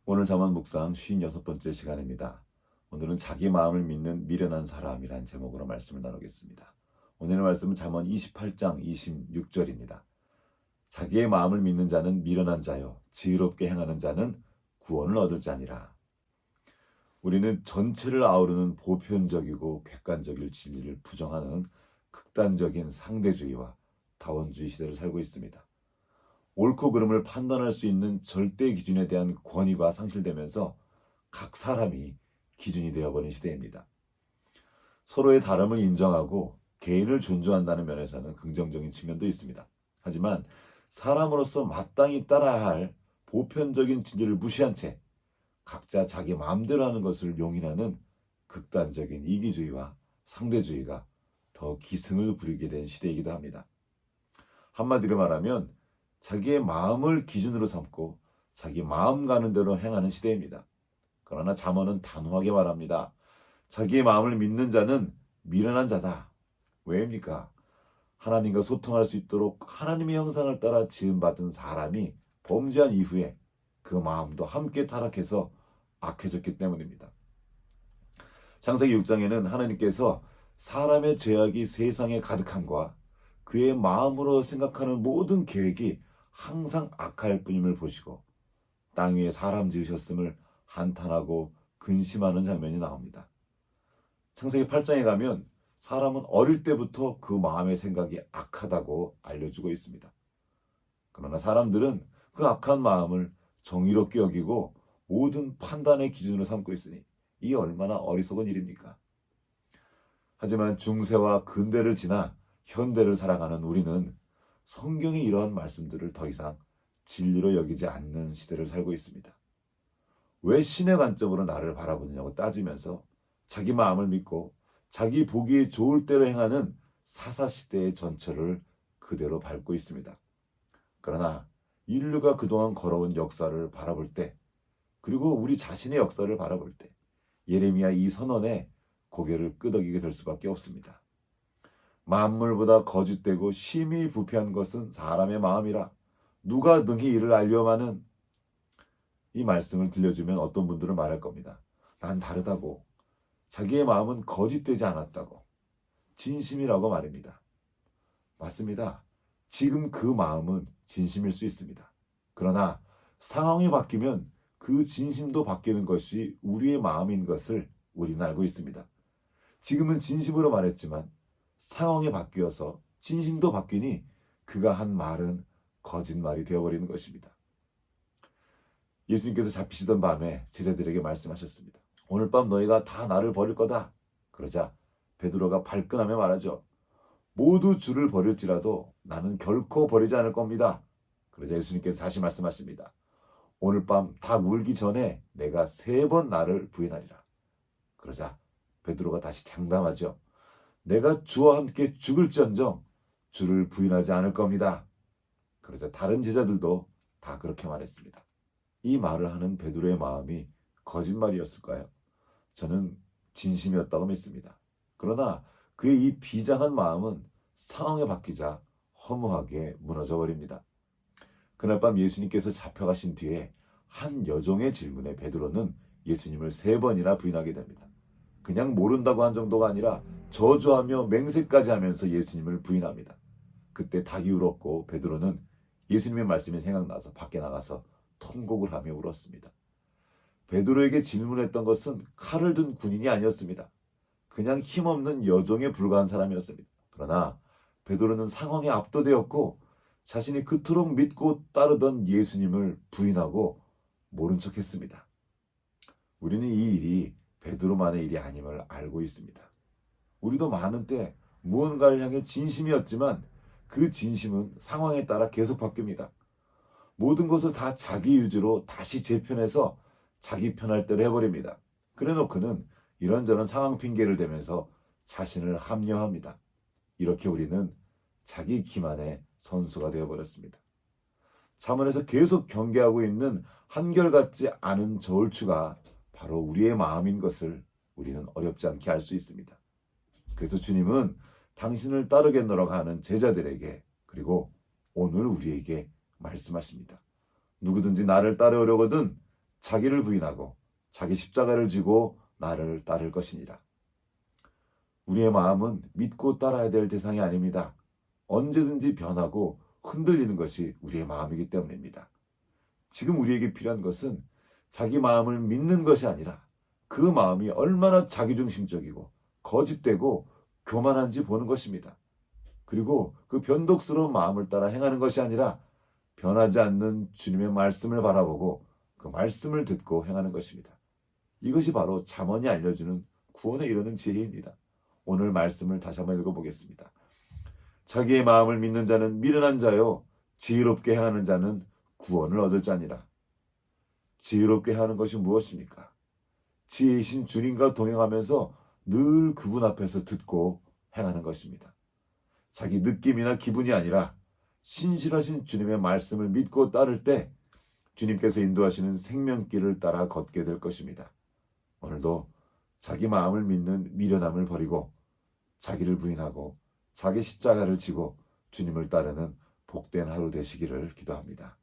오늘 잠언 묵상 56번째 시간입니다. 오늘은 자기 마음을 믿는 미련한 사람이란 제목으로 말씀을 나누겠습니다. 오늘의 말씀은 잠언 28장 26절입니다. 자기의 마음을 믿는 자는 미련한 자요 지혜롭게 행하는 자는 구원을 얻을 자니라. 우리는 전체를 아우르는 보편적이고 객관적인 진리를 부정하는 극단적인 상대주의와 다원주의 시대를 살고 있습니다. 옳고 그름을 판단할 수 있는 절대 기준에 대한 권위가 상실되면서 각 사람이 기준이 되어버린 시대입니다. 서로의 다름을 인정하고 개인을 존중한다는 면에서는 긍정적인 측면도 있습니다. 하지만 사람으로서 마땅히 따라야 할 보편적인 진리를 무시한 채 각자 자기 마음대로 하는 것을 용인하는 극단적인 이기주의와 상대주의가 더 기승을 부리게 된 시대이기도 합니다. 한마디로 말하면 자기의 마음을 기준으로 삼고 자기 마음 가는 대로 행하는 시대입니다. 그러나 잠언은 단호하게 말합니다. 자기의 마음을 믿는 자는 미련한 자다. 왜입니까? 하나님과 소통할 수 있도록 하나님의 형상을 따라 지음받은 사람이 범죄한 이후에 그 마음도 함께 타락해서 악해졌기 때문입니다. 창세기 6장에는 하나님께서 사람의 죄악이 세상에 가득함과 그의 마음으로 생각하는 모든 계획이 항상 악할 뿐임을 보시고 땅 위에 사람 지으셨음을 한탄하고 근심하는 장면이 나옵니다. 창세기 8장에 가면 사람은 어릴 때부터 그 마음의 생각이 악하다고 알려주고 있습니다. 그러나 사람들은 그 악한 마음을 정의롭게 여기고 모든 판단의 기준으로 삼고 있으니 이게 얼마나 어리석은 일입니까? 하지만 중세와 근대를 지나 현대를 살아가는 우리는 성경의 이러한 말씀들을 더 이상 진리로 여기지 않는 시대를 살고 있습니다. 왜 신의 관점으로 나를 바라보느냐고 따지면서 자기 마음을 믿고 자기 보기에 좋을 대로 행하는 사사시대의 전철을 그대로 밟고 있습니다. 그러나 인류가 그동안 걸어온 역사를 바라볼 때, 그리고 우리 자신의 역사를 바라볼 때 예레미야 이 선언에 고개를 끄덕이게 될 수밖에 없습니다. 만물보다 거짓되고 심히 부패한 것은 사람의 마음이라 누가 능히 이를 알려마는. 이 말씀을 들려주면 어떤 분들은 말할 겁니다. 난 다르다고. 자기의 마음은 거짓되지 않았다고. 진심이라고 말입니다. 맞습니다. 지금 그 마음은 진심일 수 있습니다. 그러나 상황이 바뀌면 그 진심도 바뀌는 것이 우리의 마음인 것을 우리는 알고 있습니다. 지금은 진심으로 말했지만 상황이 바뀌어서 진심도 바뀌니 그가 한 말은 거짓말이 되어버리는 것입니다. 예수님께서 잡히시던 밤에 제자들에게 말씀하셨습니다. 오늘 밤 너희가 다 나를 버릴 거다. 그러자 베드로가 발끈하며 말하죠. 모두 주를 버릴지라도 나는 결코 버리지 않을 겁니다. 그러자 예수님께서 다시 말씀하십니다. 오늘 밤 닭 울기 전에 내가 3번 나를 부인하리라. 그러자 베드로가 다시 장담하죠. 내가 주와 함께 죽을지언정 주를 부인하지 않을 겁니다. 그러자 다른 제자들도 다 그렇게 말했습니다. 이 말을 하는 베드로의 마음이 거짓말이었을까요? 저는 진심이었다고 믿습니다. 그러나 그의 이 비장한 마음은 상황이 바뀌자 허무하게 무너져 버립니다. 그날 밤 예수님께서 잡혀가신 뒤에 한 여종의 질문에 베드로는 예수님을 3번이나 부인하게 됩니다. 그냥 모른다고 한 정도가 아니라 저주하며 맹세까지 하면서 예수님을 부인합니다. 그때 닭이 울었고 베드로는 예수님의 말씀이 생각나서 밖에 나가서 통곡을 하며 울었습니다. 베드로에게 질문했던 것은 칼을 든 군인이 아니었습니다. 그냥 힘없는 여종에 불과한 사람이었습니다. 그러나 베드로는 상황에 압도되었고 자신이 그토록 믿고 따르던 예수님을 부인하고 모른 척했습니다. 우리는 이 일이 베드로만의 일이 아님을 알고 있습니다. 우리도 많은 때 무언가를 향해 진심이었지만 그 진심은 상황에 따라 계속 바뀝니다. 모든 것을 다 자기 유지로 다시 재편해서 자기 편할 대로 해버립니다. 그래놓고는 이런저런 상황 핑계를 대면서 자신을 합리화합니다. 이렇게 우리는 자기 기만의 선수가 되어버렸습니다. 잠언에서 계속 경계하고 있는 한결같지 않은 저울추가 바로 우리의 마음인 것을 우리는 어렵지 않게 알 수 있습니다. 그래서 주님은 당신을 따르겠노라고 하는 제자들에게 그리고 오늘 우리에게 말씀하십니다. 누구든지 나를 따르려거든 자기를 부인하고 자기 십자가를 지고 나를 따를 것이니라. 우리의 마음은 믿고 따라야 될 대상이 아닙니다. 언제든지 변하고 흔들리는 것이 우리의 마음이기 때문입니다. 지금 우리에게 필요한 것은 자기 마음을 믿는 것이 아니라 그 마음이 얼마나 자기중심적이고 거짓되고 교만한지 보는 것입니다. 그리고 그 변덕스러운 마음을 따라 행하는 것이 아니라 변하지 않는 주님의 말씀을 바라보고 그 말씀을 듣고 행하는 것입니다. 이것이 바로 잠언이 알려주는 구원에 이르는 지혜입니다. 오늘 말씀을 다시 한번 읽어보겠습니다. 자기의 마음을 믿는 자는 미련한 자요, 지혜롭게 행하는 자는 구원을 얻을 자니라. 지혜롭게 하는 것이 무엇입니까? 지혜이신 주님과 동행하면서 늘 그분 앞에서 듣고 행하는 것입니다. 자기 느낌이나 기분이 아니라 신실하신 주님의 말씀을 믿고 따를 때 주님께서 인도하시는 생명길을 따라 걷게 될 것입니다. 오늘도 자기 마음을 믿는 미련함을 버리고 자기를 부인하고 자기 십자가를 지고 주님을 따르는 복된 하루 되시기를 기도합니다.